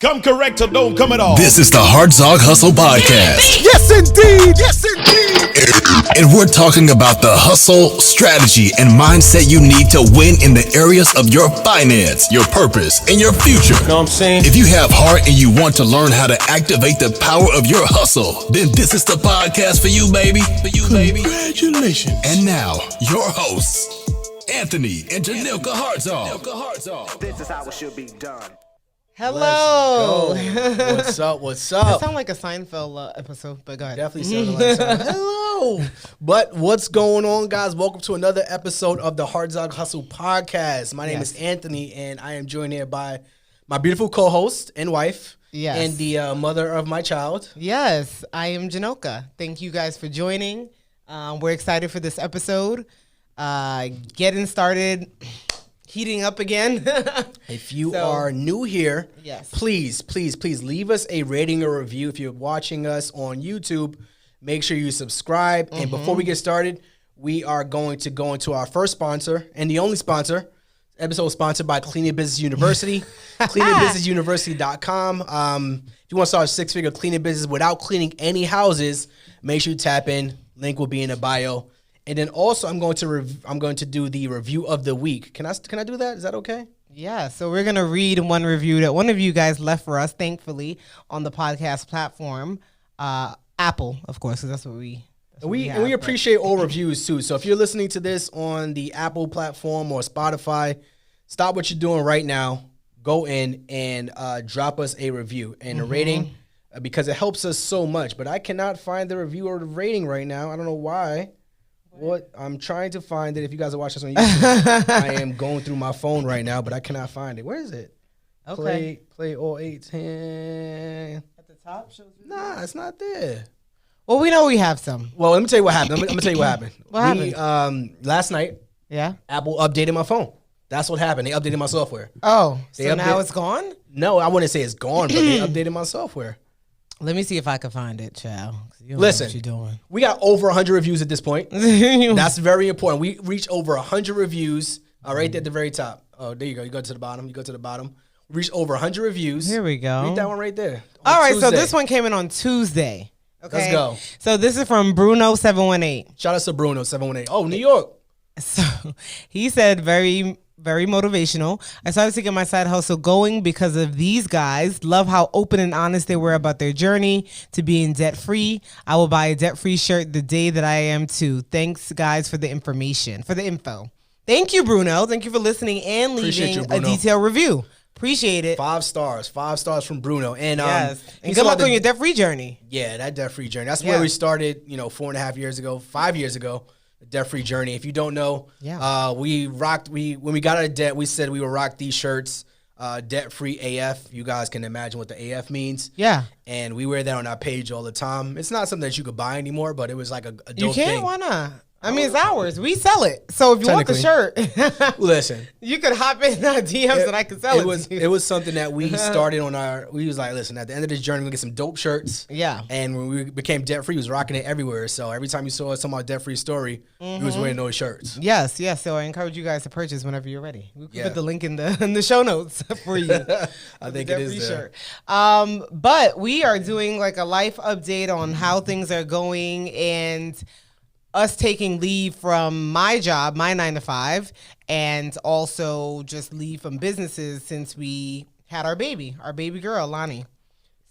Come correct or don't come at all. This is the Hartzog Hustle Podcast. Yes, indeed. Yes, indeed. And we're talking about the hustle, strategy, and mindset you need to win in the areas of your finance, your purpose, and your future. Know what I'm saying? If you have heart and you want to learn how to activate the power of your hustle, then this is the podcast for you, baby. For you, baby. Congratulations. And now, your hosts, Anthony and Janilka Hartzog. This is how it should be done. Hello. What's up? What's That up? sounds like a Seinfeld episode, but go ahead. Definitely sounded like something. Hello. But what's going on, guys? Welcome to another episode of the Hartzog Hustle Podcast. My name is Anthony, and I am joined here by my beautiful co-host and wife, and the mother of my child. Yes, I am Janoka. Thank you guys for joining. We're excited for this episode. Getting started, heating up again. If you are new here, Yes. please leave us a rating or review. If you're watching us on YouTube, make sure you subscribe. And before we get started, we are going to go into our first sponsor and the only sponsor. Episode sponsored by Cleaning Business University, cleaningbusinessuniversity.com. If you want to start a six-figure cleaning business without cleaning any houses, make sure you tap in. Link will be in the bio. And then also, I'm going to do the review of the week. Can I do that? Is that okay? Yeah, so we're going to read one review that one of you guys left for us, thankfully, on the podcast platform. Apple, of course, because that's what we We appreciate all reviews too. So if you're listening to this on the Apple platform or Spotify, stop what you're doing right now. Go in and drop us a review and a rating because it helps us so much. But I cannot find the review or the rating right now. I don't know why. What I'm trying to find it. If you guys are watching us on YouTube, I am going through my phone right now, but I cannot find it. Where is it? Okay. Play all 810. At the top shows you. Nah, it's not there. Well, we know we have some. Well, let me tell you what happened. I'm gonna tell you what happened. What happened? Last night, Yeah? Apple updated my phone. That's what happened. They updated my software. Oh, so They now update- it's gone? No, I wouldn't say it's gone, but they updated my software. Let me see if I can find it, child. You don't Listen. know what you're doing. We got over 100 reviews at this point. That's very important. We reached over 100 reviews. Right there at the very top. Oh, there you go. You go to the bottom. We reached over 100 reviews. Here we go. Read that one right there. All right, so Tuesday. this one came in on Tuesday. Okay. Let's go. So this is from Bruno718. Shout out to Bruno 718. Oh, New York. So he said very motivational. I started to get my side hustle going because of these guys. Love how open and honest they were about their journey to being debt free. I will buy a debt free shirt the day that I am too. Thanks guys for the info. Thank you, Bruno. Thank you for listening and Appreciate leaving you, a Bruno. detailed review. Appreciate it. 5 stars from Bruno. And Yes. he And saw good luck the- on your debt free journey. Yeah, that debt-free journey. That's Yeah. where we started, 4.5 years ago, 5 years ago, the debt-free journey. If you don't know, when we got out of debt, we said we would rock these shirts, debt-free AF. You guys can imagine what the AF means. Yeah. And we wear that on our page all the time. It's not something that you could buy anymore, but it was like a dope You can't? thing. Why not? I mean, it's ours. We sell it. So if you want the shirt, Listen. you could hop in our DMs and I can sell it to you. It was something that we started we was like, listen, at the end of this journey, we'll get some dope shirts. Yeah. And when we became debt-free, we was rocking it everywhere. So every time you saw us talking about debt-free story, we was wearing those shirts. Yes. So I encourage you guys to purchase whenever you're ready. We can Yeah. put the link in the show notes for you. I think it is there. Shirt. But we are doing like a life update on how things are going and us taking leave from my job, my 9 to 5, and also just leave from businesses since we had our baby girl, Lonnie.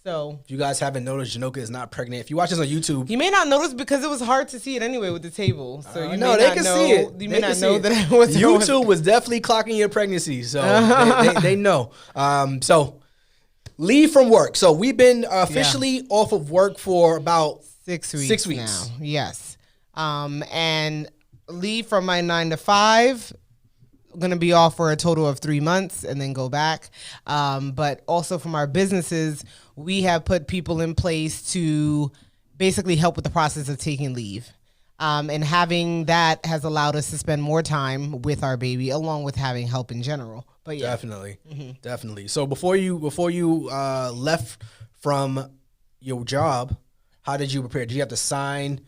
So If you guys haven't noticed, Janoka is not pregnant. If you watch this on YouTube, you may not notice because it was hard to see it anyway with the table. So you no, may they not can know, see it. You They may can not see know it. that I was YouTube was definitely clocking your pregnancy, so they know. So leave from work. So we've been officially off of work for about 6 weeks. 6 weeks. now. Yes. And leave from my 9 to 5. Going to be off for a total of 3 months and then go back. But also from our businesses, we have put people in place to basically help with the process of taking leave. And having that has allowed us to spend more time with our baby, along with having help in general. But yeah, Definitely. So before you left from your job, how did you prepare? Did you have to sign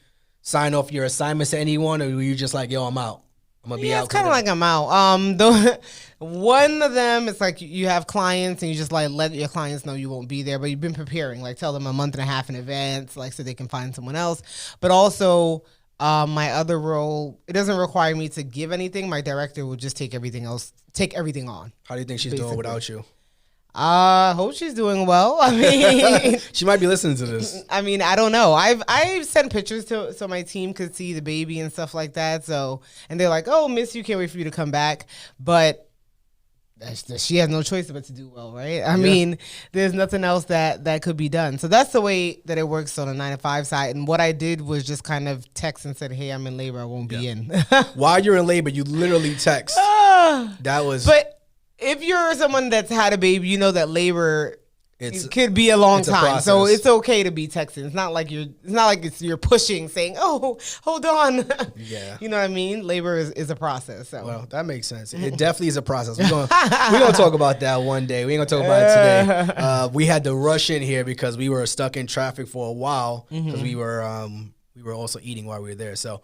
off your assignments to anyone, or were you just like, yo, I'm out? I'm gonna be out. It's kind of like I'm out. One of them, it's like you have clients and you just like let your clients know you won't be there, but you've been preparing, like tell them a month and a half in advance, like so they can find someone else. But also, my other role, it doesn't require me to give anything. My director will just take everything on. How do you think she's doing without you? Hope she's doing well. I mean, she might be listening to this. I mean, I don't know. I've sent pictures so my team could see the baby and stuff like that. So, and they're like, "Oh, miss you, can't wait for you to come back." But she has no choice but to do well, right? I mean, there's nothing else that could be done. So that's the way that it works on the 9 to 5 side. And what I did was just kind of text and said, "Hey, I'm in labor. I won't be in." While you're in labor, you literally text. That was. But if you're someone that's had a baby, you know that labor it could be a long time. So it's okay to be texting. It's not like you're pushing, saying, "Oh, hold on." Yeah. You know what I mean? Labor is a process. So. Well, that makes sense. It definitely is a process. We're gonna talk about that one day. We ain't gonna talk about it today. We had to rush in here because we were stuck in traffic for a while because we were also eating while we were there. So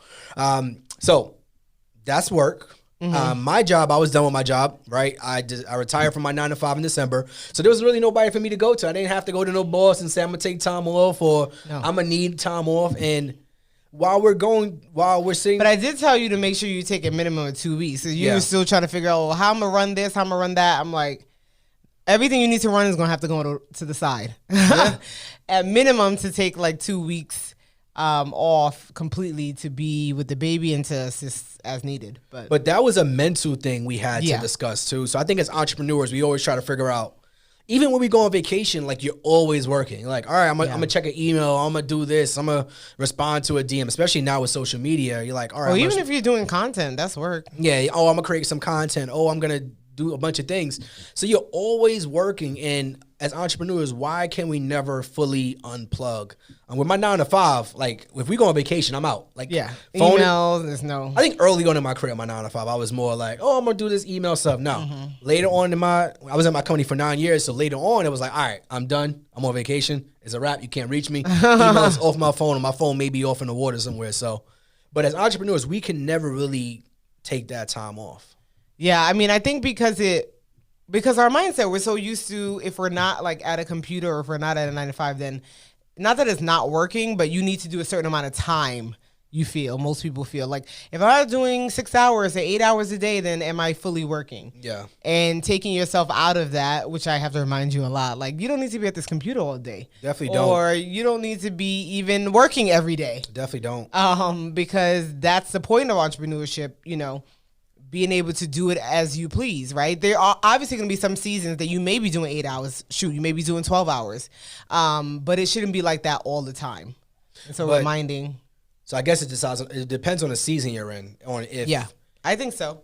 that's work. My job, I was done with my job, right? I retired from my 9 to 5 in December. So there was really nobody for me to go to. I didn't have to go to no boss and say, I'm going to take time off or I'm going to need time off. And while we're sitting. But I did tell you to make sure you take a minimum of 2 weeks. So you were still trying to figure out, how I'm going to run this, how I'm going to run that. I'm like, everything you need to run is going to have to go to the side. Yeah. At minimum to take like 2 weeks off completely to be with the baby and to assist as needed. But that was a mental thing we had to discuss too. So I think as entrepreneurs, we always try to figure out, even when we go on vacation, like you're always working. You're like, all right, I'm gonna check an email. I'm gonna do this. I'm gonna respond to a DM, especially now with social media. You're like, all right. Well, even if you're doing content, that's work. Yeah. Oh, I'm gonna create some content. Oh, I'm gonna do a bunch of things. So you're always working. And as entrepreneurs, why can we never fully unplug? With my 9 to 5, like if we go on vacation, I'm out. Like emails, there's no. I think early on in my career, my 9 to 5, I was more like, oh, I'm gonna do this email stuff. No, later on I was at my company for 9 years. So later on, it was like, all right, I'm done. I'm on vacation. It's a wrap. You can't reach me. Emails off my phone, and my phone may be off in the water somewhere. So, but as entrepreneurs, we can never really take that time off. Yeah, I mean, I think because our mindset, we're so used to, if we're not like at a computer or if we're not at a 9 to 5, then not that it's not working, but you need to do a certain amount of time. Most people feel like if I'm not doing 6 hours or 8 hours a day, then am I fully working? Yeah. And taking yourself out of that, which I have to remind you a lot, like you don't need to be at this computer all day. Definitely don't. Or you don't need to be even working every day. Definitely don't. Because that's the point of entrepreneurship, being able to do it as you please, right? There are obviously going to be some seasons that you may be doing 8 hours. Shoot, you may be doing 12 hours. But it shouldn't be like that all the time. And so reminding. So I guess it depends on the season you're in. Yeah, I think so.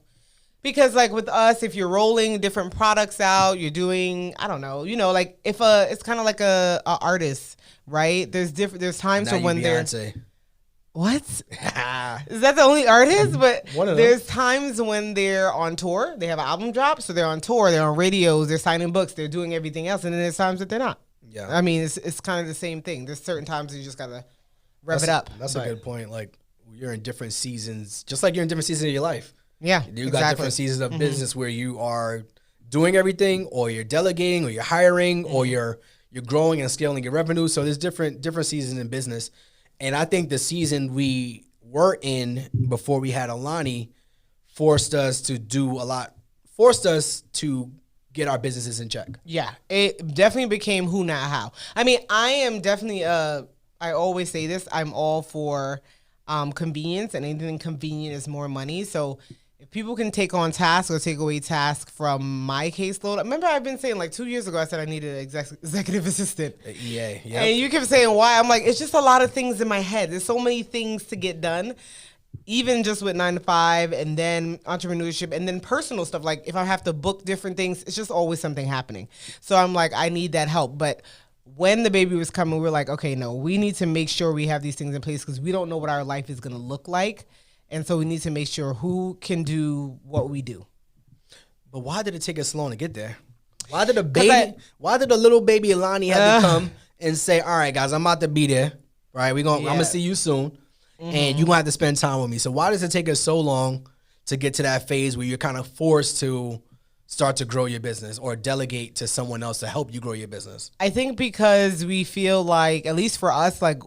Because like with us, if you're rolling different products out, you're doing, I don't know, like if it's kind of like a artist, right? There's times when they're. What? Is that the only artist? But there's times when they're on tour. They have an album drop, so they're on tour. They're on radios. They're signing books. They're doing everything else. And then there's times that they're not. Yeah. I mean, it's kind of the same thing. There's certain times you just got to rev it up. That's a good point. Like, you're in different seasons, just like you're in different seasons of your life. Yeah, You got different seasons of business where you are doing everything, or you're delegating, or you're hiring, or you're growing and scaling your revenue. So there's different seasons in business. And I think the season we were in before we had Alani forced us to get our businesses in check. Yeah, it definitely became who, not how. I mean, I am definitely, I always say this, I'm all for convenience, and anything convenient is more money. So if people can take on tasks or take away tasks from my caseload. Remember, I've been saying like 2 years ago, I said I needed an executive assistant. EA, yeah. And you kept saying why. I'm like, it's just a lot of things in my head. There's so many things to get done, even just with 9 to 5 and then entrepreneurship and then personal stuff. Like if I have to book different things, it's just always something happening. So I'm like, I need that help. But when the baby was coming, we were like, okay, no, we need to make sure we have these things in place because we don't know what our life is going to look like. And so we need to make sure who can do what we do. But why did it take us so long to get there? Why did the little baby Alani have to come and say, all right, guys, I'm about to be there. Right? I'm going to see you soon. And you're going to have to spend time with me. So why does it take us so long to get to that phase where you're kind of forced to start to grow your business or delegate to someone else to help you grow your business? I think because we feel like, at least for us, like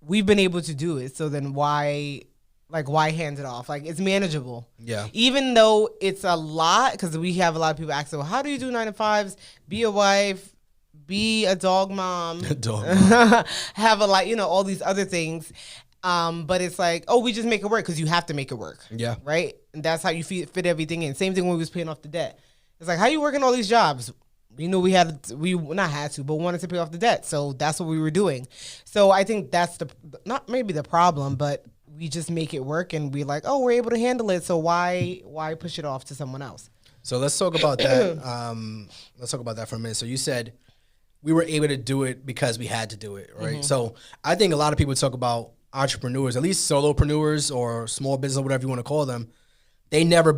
we've been able to do it. So then why hand it off? Like it's manageable. Yeah. Even though it's a lot, because we have a lot of people asking, well, how do you do 9 to 5s? Be a wife, be a dog mom, have a lot, all these other things. But it's like, oh, we just make it work because you have to make it work. Yeah. Right? And that's how you fit everything in. Same thing when we was paying off the debt. It's like, how you working all these jobs? We knew we wanted to pay off the debt. So that's what we were doing. So I think that's not maybe the problem, but we just make it work and we're like, oh, we're able to handle it. So why push it off to someone else? So let's talk about that. Let's talk about that for a minute. So you said we were able to do it because we had to do it, right? Mm-hmm. So I think a lot of people talk about entrepreneurs, at least solopreneurs or small business, whatever you want to call them. They're never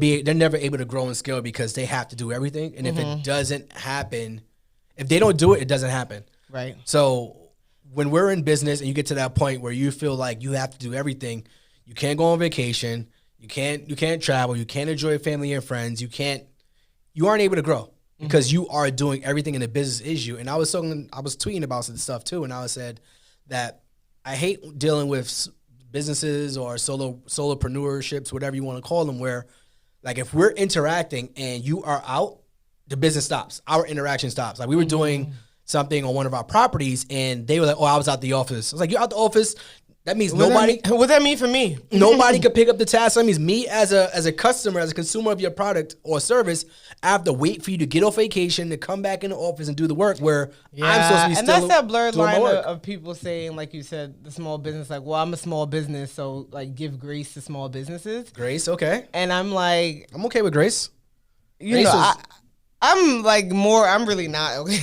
able to grow and scale because they have to do everything. And if it doesn't happen, if they don't do it, it doesn't happen. Right. So when we're in business and you get to that point where you feel like you have to do everything, you can't go on vacation, you can't travel, you can't enjoy family and friends, you aren't able to grow because you are doing everything in the business is you. And I was tweeting about some stuff too, and I said that I hate dealing with businesses or solopreneurships, whatever you want to call them, where like if we're interacting and you are out, the business stops. Our interaction stops. Like we were doing something on one of our properties and they were like, oh, I was out the office. I was like, you're out the office? That means nobody. What that mean for me? Nobody could pick up the task. That means me as a customer, as a consumer of your product or service, I have to wait for you to get off vacation to come back in the office and do the work where I'm supposed to be. And that's that blurred line of people saying, like you said, the small business, like, well, I'm a small business, so like give grace to small businesses. Grace, okay. And I'm like, I'm okay with grace. I'm really not okay.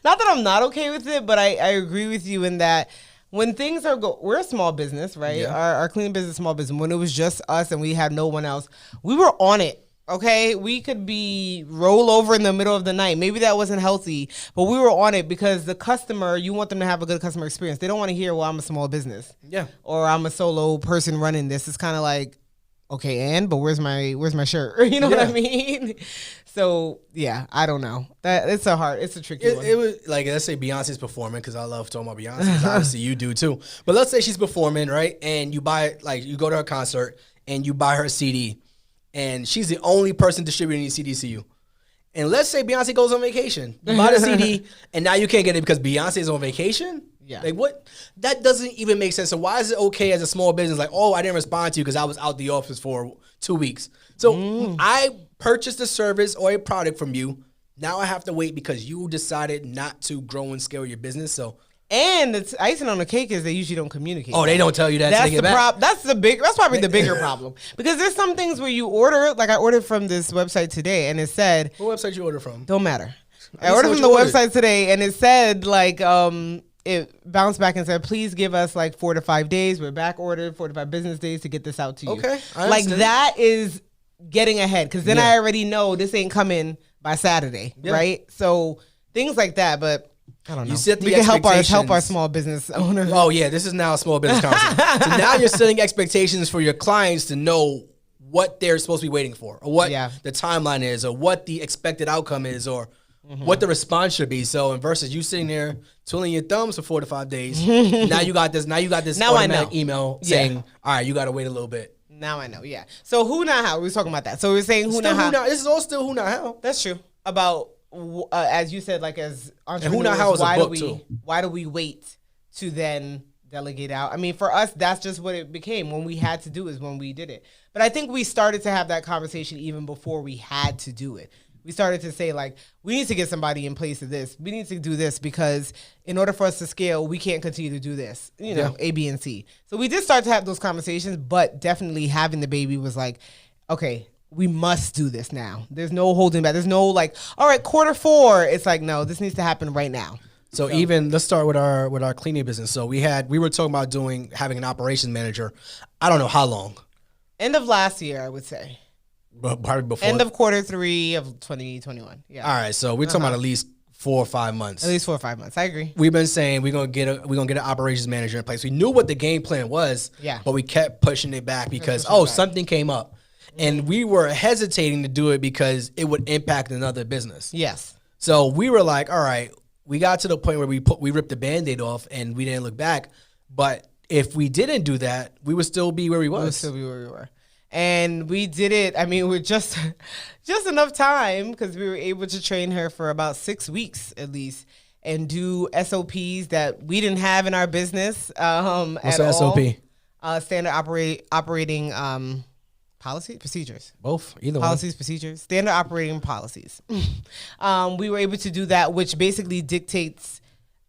Not that I'm not okay with it, but I agree with you in that. When things we're a small business, right? Yeah. Our cleaning business, small business. When it was just us and we had no one else, we were on it. Okay, we could be roll over in the middle of the night. Maybe that wasn't healthy, but we were on it because the customer, you want them to have a good customer experience. They don't want to hear, well, I'm a small business, or I'm a solo person running this. It's kind of like, okay, but where's my shirt? You know what I mean? So yeah, I don't know. It's a tricky one. It was like, let's say Beyonce's performing, because I love talking about Beyonce. Obviously you do too. But let's say she's performing, right? And you you go to her concert and you buy her CD, and she's the only person distributing these CDs to you. And let's say Beyonce goes on vacation, you buy the CD, and now you can't get it because Beyonce's on vacation. Yeah. Like what? That doesn't even make sense. So why is it okay as a small business? Like, oh, I didn't respond to you because I was out the office for 2 weeks. So I purchased a service or a product from you. Now I have to wait because you decided not to grow and scale your business. So and it's icing on the cake is they usually don't communicate. Oh, they don't tell you that. That's the problem. That's probably the bigger problem because there's some things where you order. Like I ordered from this website today, and it said, "What website you order from?" Don't matter. I ordered from the website today, and it said like it bounced back and said, please give us like 4 to 5 days. We're back ordered 4 to 5 business days to get this out to you. Okay. Like that is getting ahead because then I already know this ain't coming by Saturday, right? So things like that, but I don't know. You set the we can help our small business owners. Oh yeah, this is now a small business conversation. So now you're setting expectations for your clients to know what they're supposed to be waiting for, or what the timeline is, or what the expected outcome is, or what the response should be. So, and versus you sitting there twiddling your thumbs for 4 to 5 days, now you got this automatic email saying, all right, you got to wait a little bit. Now I know, So who, not how? We were talking about that. So we were saying who, not how. This is all still who, not how. That's true. About, as you said, like as entrepreneurs, and who, not how is a book too. Why do we wait to then delegate out? I mean, for us, that's just what it became. When we had to do is when we did it. But I think we started to have that conversation even before we had to do it. We started to say, like, we need to get somebody in place of this. We need to do this because in order for us to scale, we can't continue to do this, A, B, and C. So we did start to have those conversations, but definitely having the baby was like, okay, we must do this now. There's no holding back. There's no like, all right, Q4. It's like, no, this needs to happen right now. So even let's start with our cleaning business. So we were talking about having an operations manager. I don't know how long. End of last year, I would say. But probably before end of Q3 of 2021. Yeah. All right, so we're talking about at least 4 or 5 months. At least 4 or 5 months. I agree. We've been saying we're gonna get an operations manager in place. We knew what the game plan was, but we kept pushing it back because something came up. And we were hesitating to do it because it would impact another business. Yes. So we were like, all right, we got to the point where we ripped the Band-Aid off and we didn't look back. But if we didn't do that, we would still be where we was. We would still be where we were. And we did it. I mean, we're just enough time because we were able to train her for about 6 weeks at least and do SOPs that we didn't have in our business. What's the SOP? Standard operating policy procedures. Both, either policies, procedures, standard operating policies. We were able to do that, which basically dictates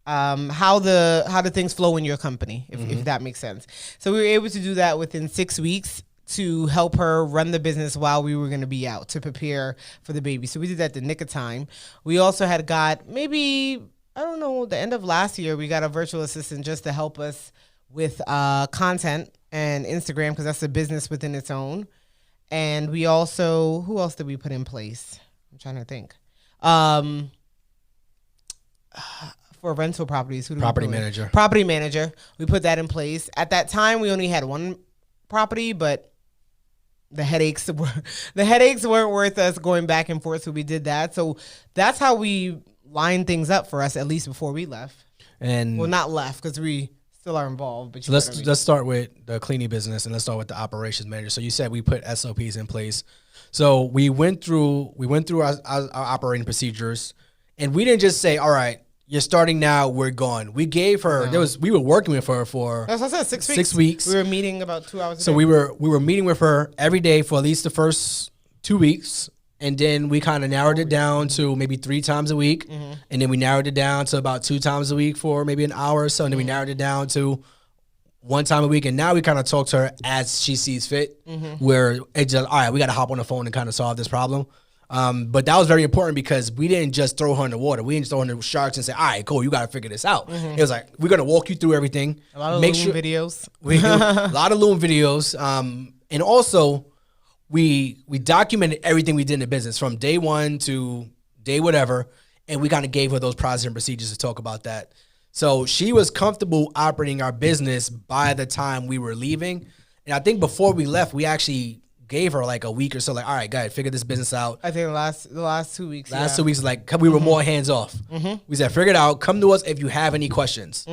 how the things flow in your company, if that makes sense. So we were able to do that within 6 weeks to help her run the business while we were going to be out to prepare for the baby. So we did that the nick of time. We also had got maybe, I don't know, the end of last year, we got a virtual assistant just to help us with content and Instagram because that's a business within its own. And we also, who else did we put in place? I'm trying to think. For rental properties, who did Property we put manager. Property manager. We put that in place. At that time, we only had one property, but the headaches weren't worth us going back and forth, so we did that. So that's how we lined things up for us, at least before we left. And well, not left because we still are involved. But let's start with the cleaning business and let's start with the operations manager. So you said we put SOPs in place. So we went through our operating procedures, and we didn't just say, all right, you're starting now, we're gone. We gave her, we were working with her for as I said, 6 weeks. 6 weeks. We were meeting about 2 hours a day. So we were meeting with her every day for at least the first 2 weeks. And then we kind of narrowed it down to maybe 3 times a week. And then we narrowed it down to about 2 times a week for maybe an hour or so. And then we narrowed it down to 1 time a week. And now we kind of talk to her as she sees fit, where it's just, all right, we got to hop on the phone and kind of solve this problem. But that was very important because we didn't just throw her in the water. We didn't just throw her in the sharks and say, all right, cool, you got to figure this out. It was like, we're going to walk you through everything. A lot of Loom videos. We do a lot of Loom videos. And also, we documented everything we did in the business from day one to day whatever. And we kind of gave her those processes and procedures to talk about that. So she was comfortable operating our business by the time we were leaving. And I think before we left, we actually gave her like a week or so, like, all right, guys, figure this business out. I think the last 2 weeks. Last 2 weeks, like, we were more hands off. We said, figure it out. Come to us if you have any questions.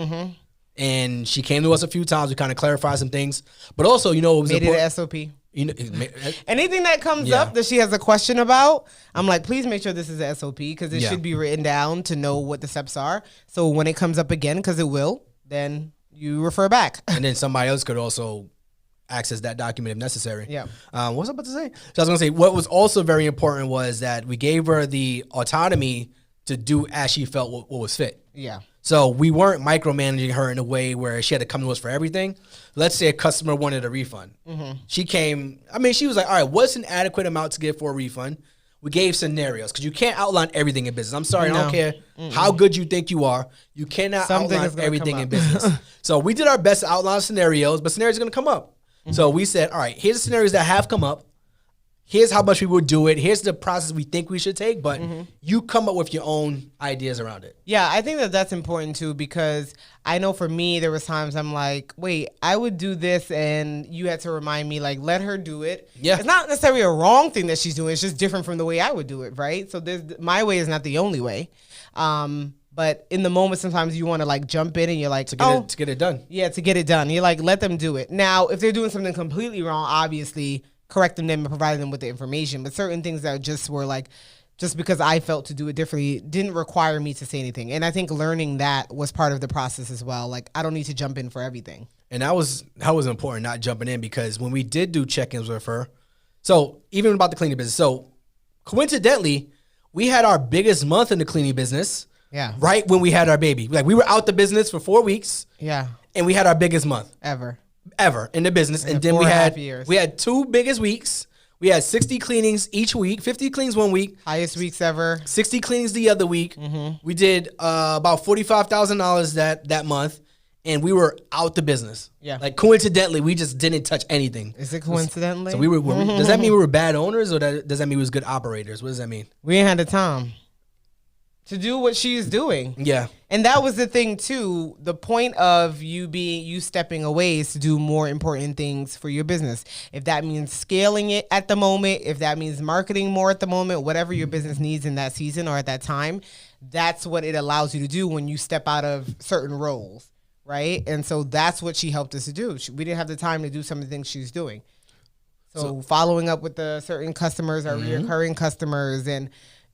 And she came to us a few times. We kind of clarified some things. But also, it was made important. It a SOP. Anything that comes up that she has a question about, I'm like, please make sure this is a SOP because it should be written down to know what the steps are. So when it comes up again, because it will, then you refer back. And then somebody else could also access that document if necessary. Yeah. What was I about to say? So I was going to say, what was also very important was that we gave her the autonomy to do as she felt what was fit. Yeah. So we weren't micromanaging her in a way where she had to come to us for everything. Let's say a customer wanted a refund. She came, she was like, all right, what's an adequate amount to get for a refund? We gave scenarios because you can't outline everything in business. I'm sorry, I don't care how good you think you are. You cannot outline everything in business. So we did our best to outline scenarios, but scenarios are going to come up. So we said, all right, here's the scenarios that have come up. Here's how much we would do it. Here's the process we think we should take, but you come up with your own ideas around it. Yeah, I think that's important too because I know for me, there was times I'm like, wait, I would do this and you had to remind me, like, let her do it. Yeah. It's not necessarily a wrong thing that she's doing. It's just different from the way I would do it, right? So my way is not the only way. But in the moment, sometimes you want to like jump in and you're like, to get it done. Yeah, to get it done. You're like, let them do it. Now, if they're doing something completely wrong, obviously correcting them and providing them with the information. But certain things that just were like, just because I felt to do it differently didn't require me to say anything. And I think learning that was part of the process as well. Like, I don't need to jump in for everything. And that was important, not jumping in, because when we did do check-ins with her, so even about the cleaning business, so coincidentally, we had our biggest month in the cleaning business. Yeah. Right when we had our baby. Like, we were out the business for 4 weeks. Yeah. And we had our biggest month. Ever in the business. And then we had 2 biggest weeks. We had 60 cleanings each week, 50 cleanings 1 week. Highest weeks ever. 60 cleanings the other week. We did about $45,000 that month. And we were out the business. Yeah. Like, coincidentally, we just didn't touch anything. Is it coincidentally? So does that mean we were bad owners, or does that mean we was good operators? What does that mean? We ain't had the time. to do what she is doing. Yeah. And that was the thing too. The point of you stepping away is to do more important things for your business. If that means scaling it at the moment, if that means marketing more at the moment, whatever your business needs in that season or at that time, that's what it allows you to do when you step out of certain roles, right? And so that's what she helped us to do. We didn't have the time to do some of the things she's doing. So following up with the certain customers, our reoccurring customers, and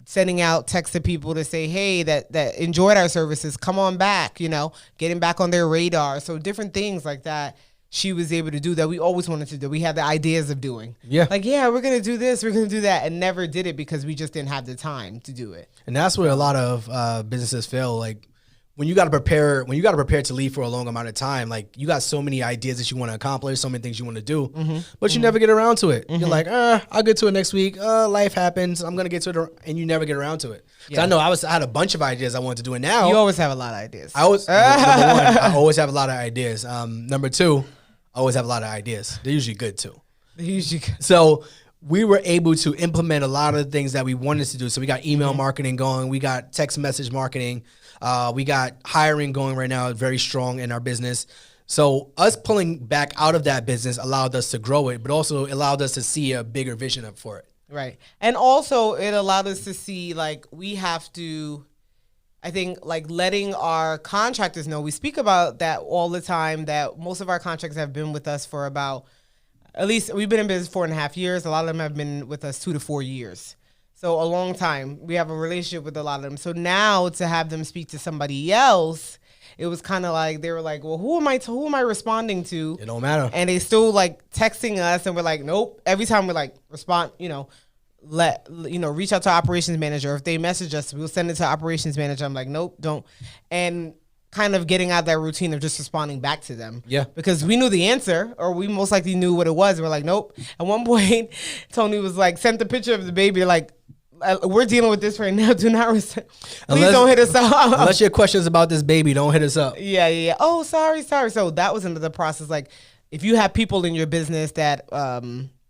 sending out texts to people to say, hey, that enjoyed our services, come on back, getting back on their radar. So different things like that she was able to do that we always wanted to do. We had the ideas of doing. Yeah. Like, yeah, we're going to do this, we're going to do that, and never did it because we just didn't have the time to do it. And that's where a lot of businesses fail. Like, when you got to prepare to leave for a long amount of time, like, you got so many ideas that you want to accomplish, so many things you want to do, but you never get around to it. You're like, I'll get to it next week. Life happens. I'm going to get to it. And you never get around to it. Yeah. I know I had a bunch of ideas I wanted to do. And now you always have a lot of ideas. Number one, I always have a lot of ideas. Number two, I always have a lot of ideas. They're usually good too. So we were able to implement a lot of the things that we wanted to do. So we got email marketing going. We got text message marketing. We got hiring going right now, very strong in our business. So us pulling back out of that business allowed us to grow it, but also allowed us to see a bigger vision for it. Right. And also it allowed us to see, like, we have to, I think, like, letting our contractors know. We speak about that all the time, that most of our contractors have been with us for about, at least we've been in business 4.5 years. A lot of them have been with us 2 to 4 years. So a long time. We have a relationship with a lot of them. So now to have them speak to somebody else, it was kind of like, they were like, well, who am I responding to? It don't matter. And they still like texting us, and we're like, nope. Every time we're like, respond, reach out to operations manager. If they message us, we'll send it to operations manager. I'm like, nope, don't. And kind of getting out that routine of just responding back to them. Yeah. Because we knew the answer, or we most likely knew what it was. We're like, nope. At one point, Tony was like, sent the picture of the baby, like, we're dealing with this right now. Do not please don't hit us up. Unless your questions about this baby, don't hit us up. Yeah. Oh, sorry. So that was another process. Like, if you have people in your business that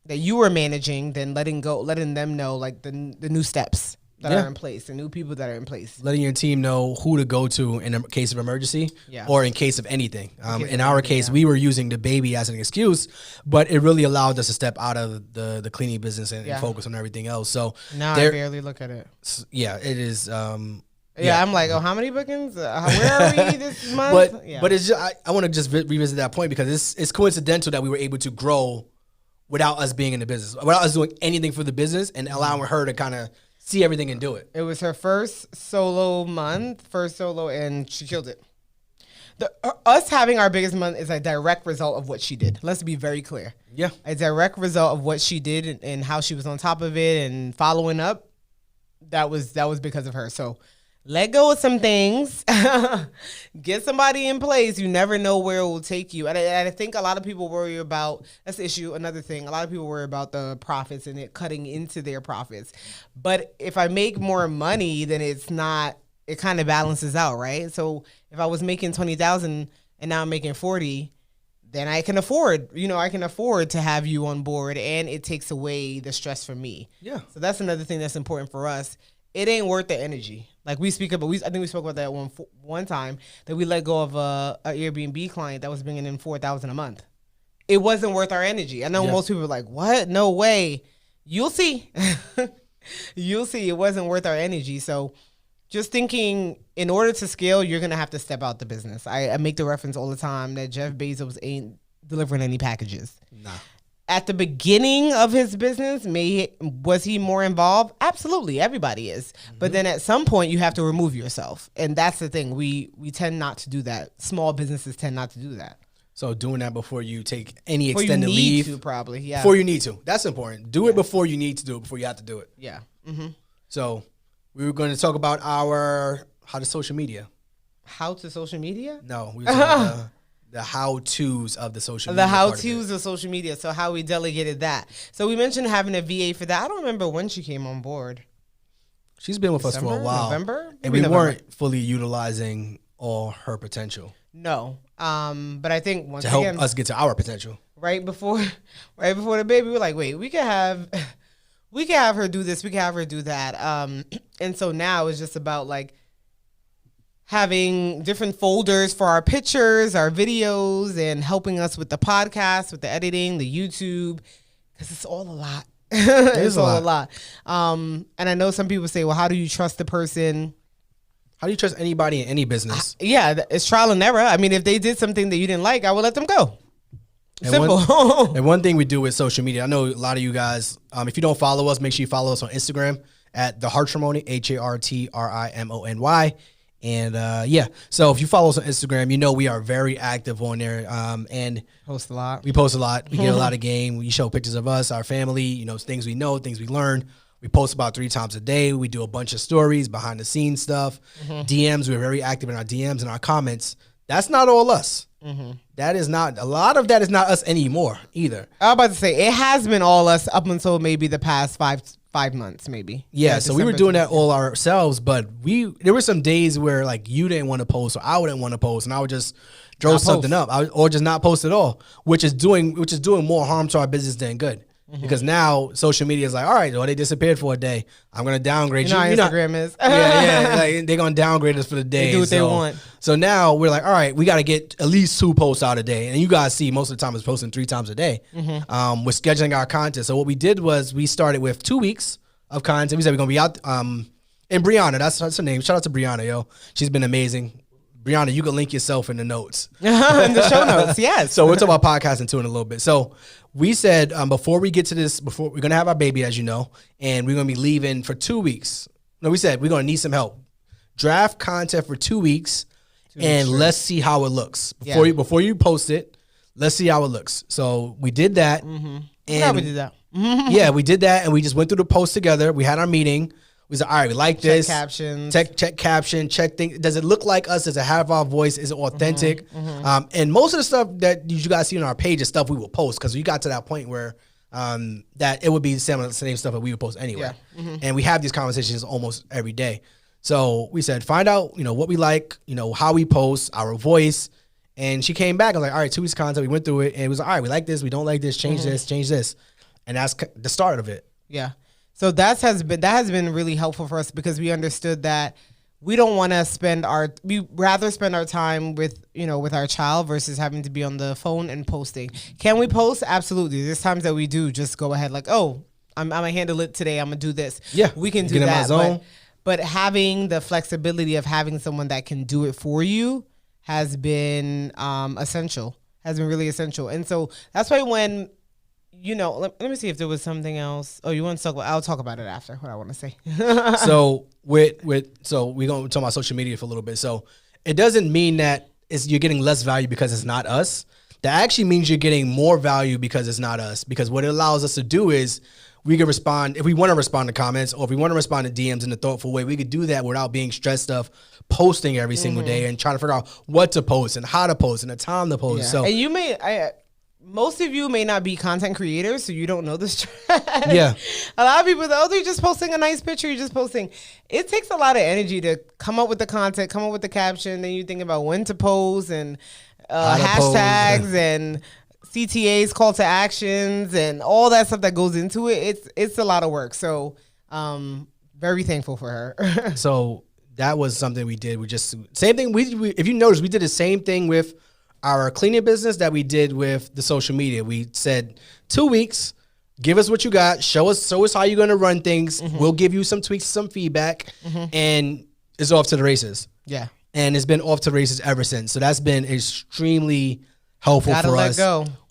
you were managing, then letting them know, like, the new steps that are in place, the new people that are in place. Letting your team know who to go to in a case of emergency or in case of anything. In our case, we were using the baby as an excuse, but it really allowed us to step out of the cleaning business and focus on everything else. So now I barely look at it. Yeah, it is. I'm like, oh, how many bookings? Where are we this month? But it's just, I want to just revisit that point, because it's coincidental that we were able to grow without us being in the business, without us doing anything for the business, and allowing her to kind of see everything and do it. It was her first solo, and she killed it. Us having our biggest month is a direct result of what she did. Let's be very clear. Yeah. A direct result of what she did and how she was on top of it and following up. That was because of her. So let go of some things. Get somebody in place. You never know where it will take you. And I think a lot of people worry about, that's the issue, another thing, a lot of people worry about the profits and it cutting into their profits. But if I make more money, then it kind of balances out, right? So if I was making $20,000 and now I'm making 40, then I can afford to have you on board, and it takes away the stress from me. Yeah. So that's another thing that's important for us. It ain't worth the energy. Like I think we spoke about that one time, that we let go of a Airbnb client that was bringing in $4,000 a month. It wasn't worth our energy. I know most people are like, what? No way. You'll see. You'll see. It wasn't worth our energy. So just thinking, in order to scale, you're going to have to step out the business. I make the reference all the time that Jeff Bezos ain't delivering any packages. Nah. At the beginning of his business, was he more involved? Absolutely, everybody is. Mm-hmm. But then at some point, you have to remove yourself, and that's the thing. We tend not to do that. Small businesses tend not to do that. So doing that before you take any extended leave, before you need to. That's important. Do it before you need to do it. Before you have to do it. Yeah. Mm-hmm. So we were going to talk about how to social media. How to social media? No, we were talking about the how-tos of the social media. The how-tos of social media. So how we delegated that. So we mentioned having a VA for that. I don't remember when she came on board. She's been with us for a while. November? And we weren't fully utilizing all her potential. No. But I think once again, us get to our potential. Right before the baby, we're like, wait, we could have we can have her do this, we can have her do that. And so now it's just about like having different folders for our pictures, our videos, and helping us with the podcast, with the editing, the YouTube, because it's all a lot. It's all a lot. And I know some people say, well, how do you trust the person? How do you trust anybody in any business? Yeah, it's trial and error. I mean, if they did something that you didn't like, I would let them go. Simple. And one thing we do with social media, I know a lot of you guys, if you don't follow us, make sure you follow us on Instagram at the Hartrimony, HARTRIMONY. And so if you follow us on Instagram, you know we are very active on there. And Post a lot. We post a lot. We get a lot of game. We show pictures of us, our family, things we know, things we learn. We post about 3 times a day. We do a bunch of stories, behind the scenes stuff, DMs. We're very active in our DMs and our comments. That's not all us. That is not, a lot of that is not us anymore either. I was about to say, it has been all us up until maybe the past five months, maybe. Yeah, so we were doing that all ourselves, but there were some days where like you didn't want to post or I wouldn't want to post, and I would just throw something up, or just not post at all, which is doing more harm to our business than good. Because now social media is like, all right, well, they disappeared for a day. I'm gonna downgrade you. How Instagram is. Like, they're gonna downgrade us for the day. They do what they want. So now we're like, all right, we got to get at least 2 posts out a day. And you guys see most of the time it's posting 3 times a day. We're scheduling our content. So what we did was we started with 2 weeks of content. We said we're gonna be out. And Brianna, that's her name. Shout out to Brianna, yo. She's been amazing. Brianna, you can link yourself in the notes. In the show notes, yes. So we'll talk about podcasting too in a little bit. So we said before we get to this, we're going to have our baby, as you know, and we're going to be leaving for 2 weeks. No, we said we're going to need some help. Draft content for 2 weeks, and let's see how it looks. Before you post it, let's see how it looks. So we did that. And yeah, we did that. Yeah, we did that, and we just went through the post together. We had our meeting. We said, all right, we like this. Check captions. Check caption. Check things. Does it look like us? Does it have our voice? Is it authentic? And most of the stuff that you guys see on our page is stuff we will post, because we got to that point where that it would be the same stuff that we would post anyway. Yeah. And we have these conversations almost every day. So we said, find out, what we like, how we post, our voice. And she came back and was like, all right, 2 weeks of content. We went through it, and it was like, all right, we like this. We don't like this. Change this. Change this. And that's the start of it. Yeah. So that has been really helpful for us, because we understood that we don't want to we rather spend our time with our child versus having to be on the phone and posting. Can we post? Absolutely. There's times that we do just go ahead like, oh, I'm gonna handle it today. I'm gonna do this. Yeah, we can do get that. In my zone. But having the flexibility of having someone that can do it for you has been essential. Has been really essential. And so that's why when let me see if there was something else. Oh, you want to talk about? I'll talk about it after. What I want to say. So we're going to talk about social media for a little bit. So it doesn't mean that you're getting less value because it's not us. That actually means you're getting more value because it's not us. Because what it allows us to do is we can respond if we want to respond to comments, or if we want to respond to DMs in a thoughtful way. We could do that without being stressed of posting every single day and trying to figure out what to post and how to post and the time to post. Yeah. So and most of you may not be content creators, so you don't know this. Yeah. A lot of people, they're just posting a nice picture. You're just posting. It takes a lot of energy to come up with the content, come up with the caption. Then you think about when to post and hashtags and CTAs, call to actions, and all that stuff that goes into it. It's a lot of work. So very thankful for her. So that was something we did. We just, same thing. We if you notice, we did the same thing with our cleaning business that we did with the social media. We said 2 weeks, give us what you got, show us how you're going to run things. We'll give you some tweaks, some feedback, and it's off to the races. Yeah. And it's been off to the races ever since. So that's been extremely helpful for us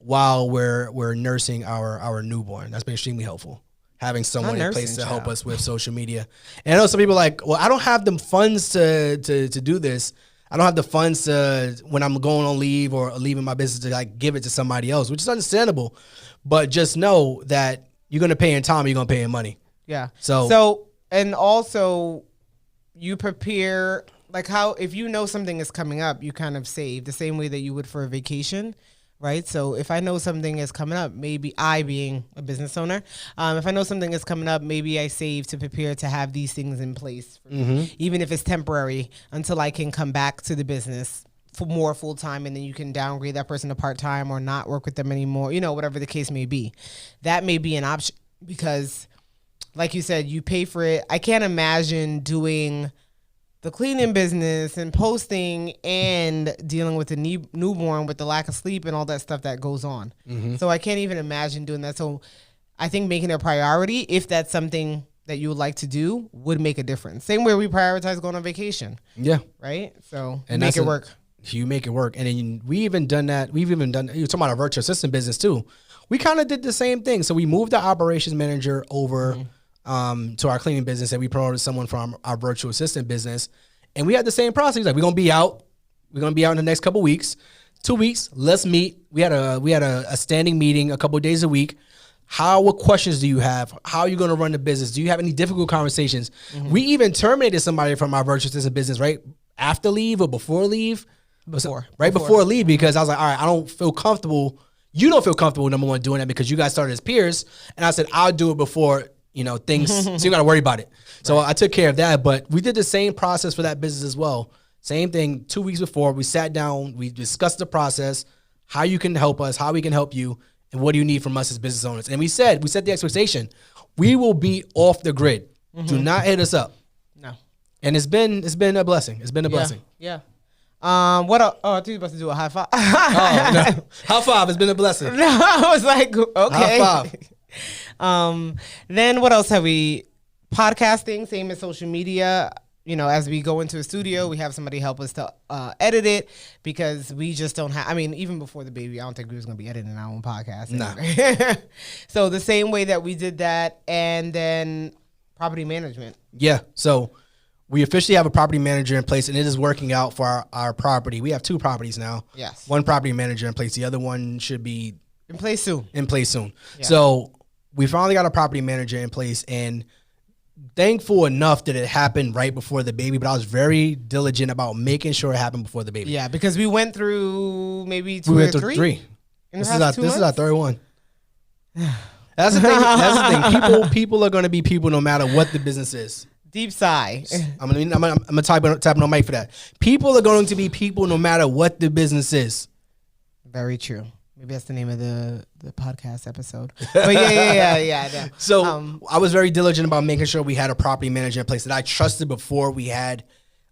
while we're nursing our newborn. That's been extremely helpful. Having someone in place to help us with social media. And I know some people are like, well, I don't have the funds to do this. I don't have the funds to, when I'm going on leave or leaving my business, to like give it to somebody else, which is understandable. But just know that you're going to pay in time, you're going to pay in money. Yeah. So, and also you prepare, like how, if you know something is coming up, you kind of save the same way that you would for a vacation. Right. So if I know something is coming up, maybe I, being a business owner, if I know something is coming up, maybe I save to prepare to have these things in place, for me, even if it's temporary, until I can come back to the business for more full time. And then you can downgrade that person to part time or not work with them anymore, whatever the case may be. That may be an option, because like you said, you pay for it. I can't imagine doing the cleaning business and posting and dealing with the newborn with the lack of sleep and all that stuff that goes on. So I can't even imagine doing that. So I think making it a priority, if that's something that you would like to do, would make a difference. Same way we prioritize going on vacation. Yeah. Right? So And make it work. You make it work. And then we even done that. You're talking about our virtual assistant business too. We kind of did the same thing. So we moved the operations manager over to our cleaning business, and we promoted someone from our virtual assistant business. And we had the same process. Like, we're going to be out. We're going to be out in the next couple of weeks. 2 weeks. Let's meet. We had a standing meeting a couple of days a week. What questions do you have? How are you going to run the business? Do you have any difficult conversations? We even terminated somebody from our virtual assistant business, right? After leave or before leave? Before leave, because I was like, all right, I don't feel comfortable. You don't feel comfortable, number one, doing that because you guys started as peers. And I said, I'll do it before, things, so you got to worry about it. So I took care of that. But we did the same process for that business as well. Same thing, 2 weeks before, we sat down, we discussed the process, how you can help us, how we can help you, and what do you need from us as business owners. And we set the expectation. We will be off the grid. Do not hit us up. No. And it's been a blessing. It's been a blessing. Yeah. What? I thought you were supposed to do a high five. Oh, no. High five. It's been a blessing. No, I was like, okay. High five. Then what else have we? Podcasting, same as social media. As we go into a studio, we have somebody help us to edit it because we just don't have. I mean, even before the baby, I don't think we was gonna be editing our own podcast. Nah. So the same way that we did that, and then property management. Yeah. So we officially have a property manager in place, and it is working out for our property. We have 2 properties now. Yes. One property manager in place. The other one should be in place soon. Yeah. So we finally got a property manager in place, and thankful enough that it happened right before the baby, but I was very diligent about making sure it happened before the baby. Yeah, because we went through maybe two we or went through 3. This is our third one. That's the thing. People are going to be people no matter what the business is. Deep sigh. I'm gonna type on mic for that. People are going to be people no matter what the business is. Very true. Maybe that's the name of the podcast episode. But yeah. So I was very diligent about making sure we had a property manager in place that I trusted before we got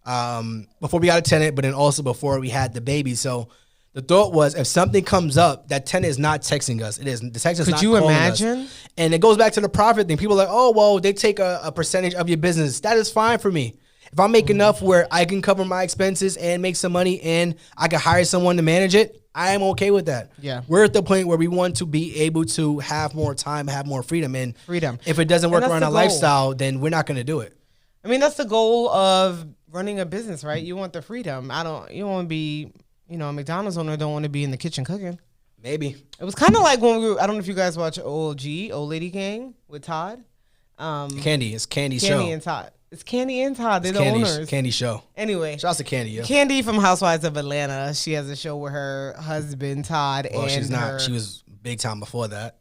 a tenant, but then also before we had the baby. So the thought was, if something comes up, that tenant is not texting us. The text is not calling us. Could you imagine? And it goes back to the profit thing. People are like, oh, well, they take a percentage of your business. That is fine for me. If I make enough where I can cover my expenses and make some money and I can hire someone to manage it, I am okay with that. Yeah. We're at the point where we want to be able to have more time, have more freedom. And if it doesn't work around our lifestyle, then we're not going to do it. I mean, that's the goal of running a business, right? You want the freedom. You don't want to be, a McDonald's owner don't want to be in the kitchen cooking. Maybe. It was kind of like when I don't know if you guys watch Old Lady Gang with Todd. Candy. It's Candy's show. Candy and Todd. It's Candy and Todd. They're the owners. Candy show. Anyway. Shout out to Candy, yo. Candy from Housewives of Atlanta. She has a show with her husband, Todd. Well, she's not. She was big time before that.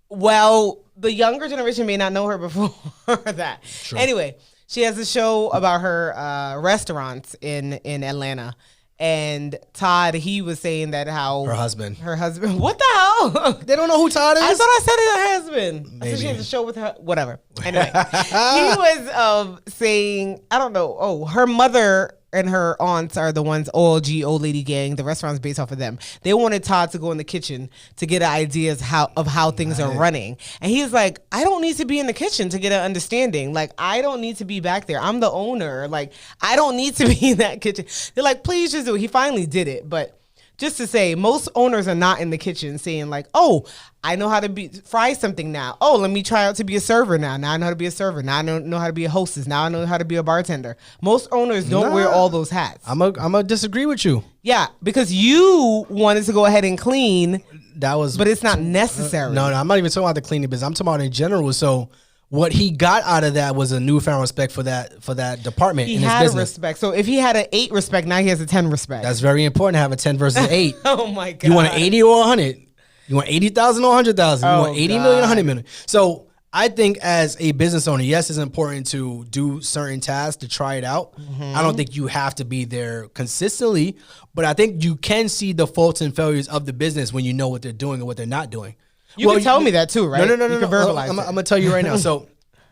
Well, the younger generation may not know her before that. True. Anyway, she has a show about her restaurants in Atlanta. And Todd, he was saying that how her husband. What the hell? They don't know who Todd is. I thought I said it, her husband. Maybe. I said she has a show with her. Whatever. Anyway, he was saying, I don't know. Oh, her mother and her aunts are the ones. Old Lady Gang. The restaurant's based off of them. They wanted Todd to go in the kitchen to get ideas of how things are running. And he's like, I don't need to be in the kitchen to get an understanding. Like, I don't need to be back there. I'm the owner. Like, I don't need to be in that kitchen. They're like, please just do it. He finally did it, but. Just to say, most owners are not in the kitchen saying like, oh, I know how to fry something now. Oh, let me try out to be a server now. Now I know how to be a server. Now I know how to be a hostess. Now I know how to be a bartender. Most owners don't wear all those hats. I'm a disagree with you. Yeah, because you wanted to go ahead and clean. But it's not necessary. No, I'm not even talking about the cleaning business. I'm talking about in general. So what he got out of that was a newfound respect for that department in his business. He had a respect. So if he had an 8 respect, now he has a 10 respect. That's very important to have a 10 versus 8. Oh my God. You want an 80 or 100? You want 80,000 or 100,000? You want 80 million or 100 million? So I think as a business owner, yes, it's important to do certain tasks to try it out. Mm-hmm. I don't think you have to be there consistently, but I think you can see the faults and failures of the business when you know what they're doing and what they're not doing. You can tell me that too, right? No. You can verbalize I'm going to tell you right now. So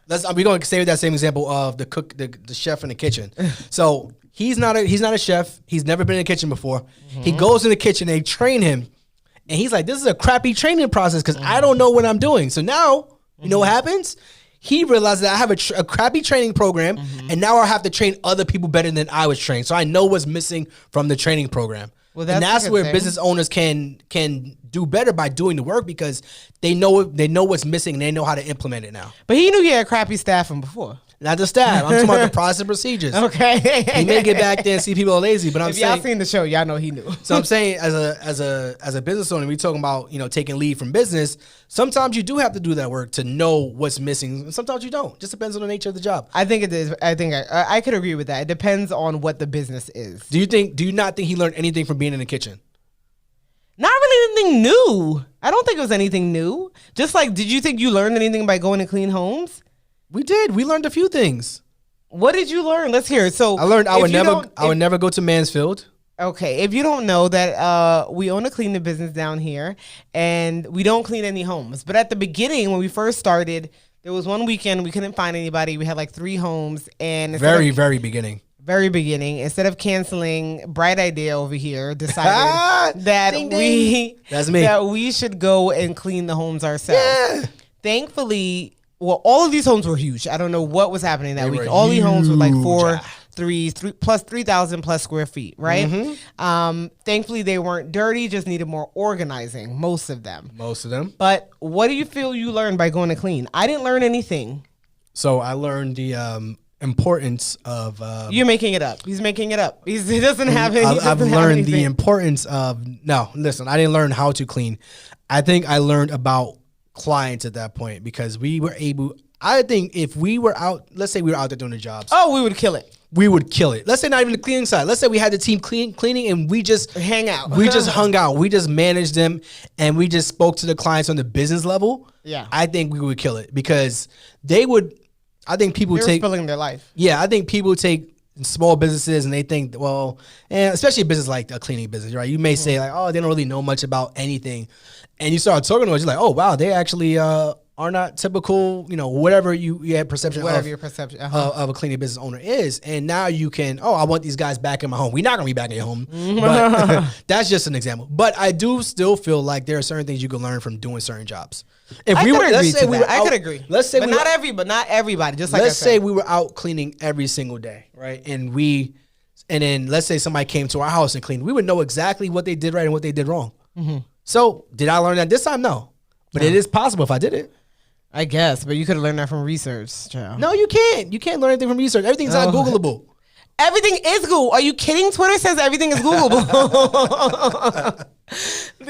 we're going to stay with that same example of the cook, the chef in the kitchen. So he's not a chef. He's never been in the kitchen before. He goes in the kitchen. They train him, and he's like, "This is a crappy training process because I don't know what I'm doing." So now, you know what happens? He realized that I have a crappy training program, and now I have to train other people better than I was trained. So I know what's missing from the training program. Well, that's where business owners can do better by doing the work because they know what's missing and they know how to implement it now. But he knew he had crappy staffing before. Not the staff. I'm talking about the process and procedures. Okay. He may get back there and see people are lazy, but I'm saying, y'all seen the show, y'all know he knew. So I'm saying as a business owner, we talking about, taking lead from business. Sometimes you do have to do that work to know what's missing. And sometimes you don't. Just depends on the nature of the job. I think it is. I think I could agree with that. It depends on what the business is. Do you not think he learned anything from being in the kitchen? Not really anything new. I don't think it was anything new. Just like, did you think you learned anything by going to clean homes? We did. We learned a few things. What did you learn? Let's hear it. So I learned I would never go to Mansfield. Okay, if you don't know that we own a cleaning business down here, and we don't clean any homes. But at the beginning, when we first started, there was one weekend we couldn't find anybody. We had like 3 homes, and very beginning. Very beginning. Instead of canceling, bright idea over here decided that ding, ding. That we should go and clean the homes ourselves. Yeah. Thankfully. Well, all of these homes were huge. I don't know what was happening that week. All these homes were like 3,000 plus square feet, right? Mm-hmm. Thankfully, they weren't dirty, just needed more organizing, most of them. But what do you feel you learned by going to clean? I didn't learn anything. So I learned the importance of... You're making it up. He's making it up. He doesn't have it. I've learned the importance of... No, listen, I didn't learn how to clean. I think I learned about clients at that point because we were able. I think if we were out, let's say we were out there doing the jobs. Oh, we would kill it. We would kill it. Let's say not even the cleaning side. Let's say we had the team cleaning and we just hang out. We just hung out. We just managed them and we just spoke to the clients on the business level. Yeah. I think we would kill it because they would. I think people They're spilling their life. Yeah, I think people take small businesses and they think, well, and especially a business like a cleaning business, right? You may say like, oh, they don't really know much about anything. And you start talking to us, you're like, oh, wow, they actually are not typical, whatever you had perception your perception of a cleaning business owner is. And now you can, I want these guys back in my home. We're not going to be back in your home. But that's just an example. But I do still feel like there are certain things you can learn from doing certain jobs. I could agree. Let's say not everybody. Just like let's say we were out cleaning every single day, right? And then let's say somebody came to our house and cleaned. We would know exactly what they did right and what they did wrong. Mm-hmm. So did I learn that this time? No. But it is possible if I did it. I guess, but you could have learned that from research, child. No, you can't. You can't learn anything from research. Everything's not Googleable. Everything is Google. Are you kidding? Twitter says everything is Googleable.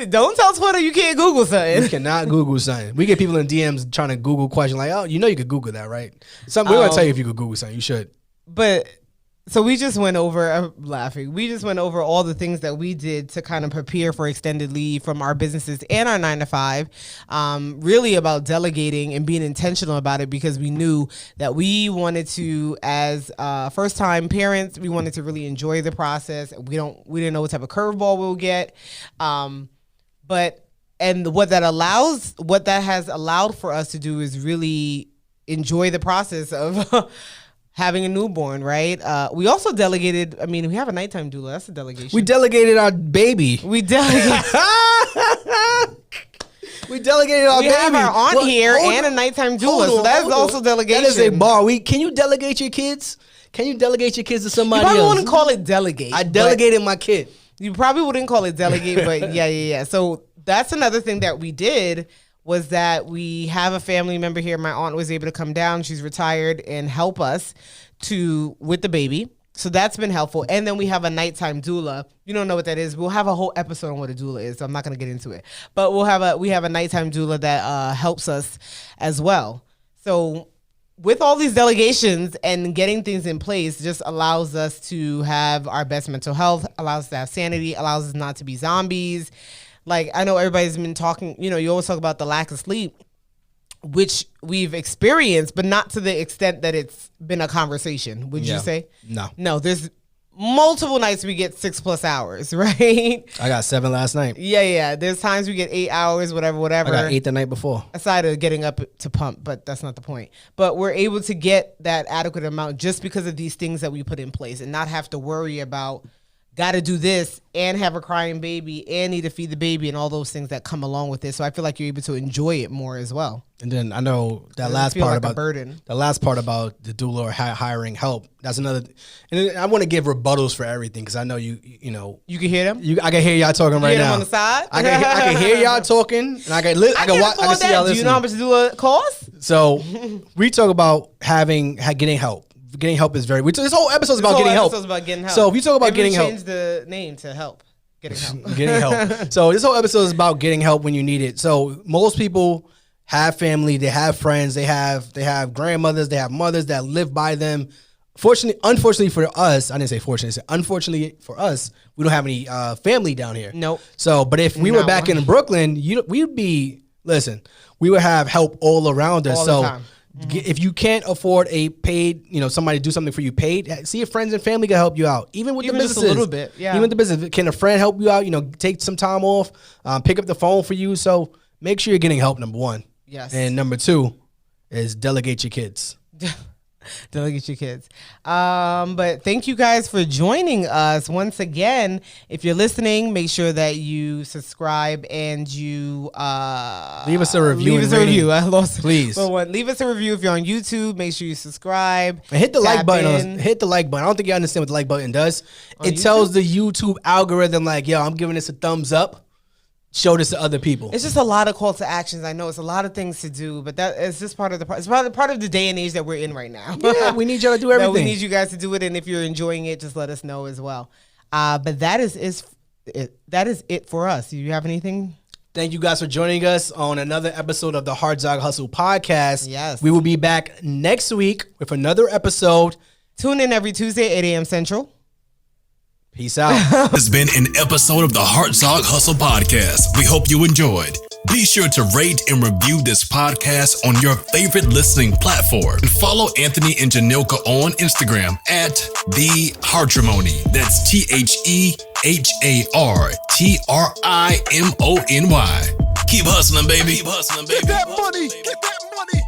Don't tell Twitter you can't Google something. You cannot Google something. We get people in DMs trying to Google questions like, oh, you could Google that, right? We're going to tell you if you could Google something. You should. But... So we just went over, I'm laughing, we just went over all the things that we did to kind of prepare for extended leave from our businesses and our 9-to-5, really about delegating and being intentional about it because we knew that we wanted to, as first-time parents, we wanted to really enjoy the process. We didn't know what type of curveball we'll get. What that has allowed for us to do is really enjoy the process of... having a newborn, right? We also delegated. I mean, we have a nighttime doula. That's a delegation. We delegated our baby. We delegated our baby. We have our aunt here and a nighttime doula. So that's also delegation. That is a bar. Can you delegate your kids? Can you delegate your kids to somebody else? You probably wouldn't call it delegate. I delegated my kid. You probably wouldn't call it delegate, but yeah. So that's another thing that we did. Was that we have a family member here. My aunt was able to come down. She's retired and help us with the baby. So that's been helpful. And then we have a nighttime doula. You don't know what that is. We'll have a whole episode on what a doula is. So I'm not going to get into it. But we have a nighttime doula that helps us as well. So with all these delegations and getting things in place just allows us to have our best mental health, allows us to have sanity, allows us not to be zombies. Like, I know everybody's been talking, you always talk about the lack of sleep, which we've experienced, but not to the extent that it's been a conversation. Would you say? No. No, there's multiple nights we get 6+ hours, right? I got 7 last night. Yeah. There's times we get 8 hours, whatever. I got 8 the night before. Aside of getting up to pump, but that's not the point. But we're able to get that adequate amount just because of these things that we put in place and not have to worry about got to do this and have a crying baby and need to feed the baby and all those things that come along with it. So I feel like you're able to enjoy it more as well. And then I know that last part about the last part about the doula or hiring help. That's another. And I want to give rebuttals for everything because I know you know you can hear them. I can hear y'all talking right now on the side. I can hear y'all talking, and I can watch. I can see y'all listening. Do you know how much doula costs? So we talk about getting help. Getting help is very. This whole episode is about getting help. So if you talk about getting help, change the name to help. Getting help. Getting help. So this whole episode is about getting help when you need it. So most people have family, they have friends, they have grandmothers, they have mothers that live by them. Unfortunately for us, I didn't say fortunately. Unfortunately for us, we don't have any family down here. Nope. So, but if we were back in Brooklyn, we would have help all around us. All the time. If you can't afford a paid, somebody to do something for you paid, see if friends and family can help you out. Even with the businesses. Just a little bit, yeah. Even with the business. Can a friend help you out? Take some time off, pick up the phone for you. So make sure you're getting help, number one. Yes. And number two is delegate your kids. Delegate your kids. But thank you guys for joining us once again. If you're listening, make sure that you subscribe and you leave us a review. Leave us a review. I lost. Please. Leave us a review if you're on YouTube. Make sure you subscribe and hit the like button. Hit the like button. I don't think you understand what the like button does. It tells the YouTube algorithm like, yo, I'm giving this a thumbs up. Show this to other people. It's just a lot of call to actions. I know it's a lot of things to do, but that is just part of the. It's part of the day and age that we're in right now. Yeah, we need y'all to do everything. We need you guys to do it, and if you're enjoying it, just let us know as well. But that is it for us. Do you have anything? Thank you guys for joining us on another episode of the Hartzog Hustle Podcast. Yes, we will be back next week with another episode. Tune in every Tuesday, 8 a.m. Central. Peace out. This has been an episode of the Hartzog Hustle Podcast. We hope you enjoyed. Be sure to rate and review this podcast on your favorite listening platform. And follow Anthony and Janilka on Instagram at The Hartrimony. That's TheHartrimony. Keep hustling, baby. Keep hustling, baby. Get that money. Get that money.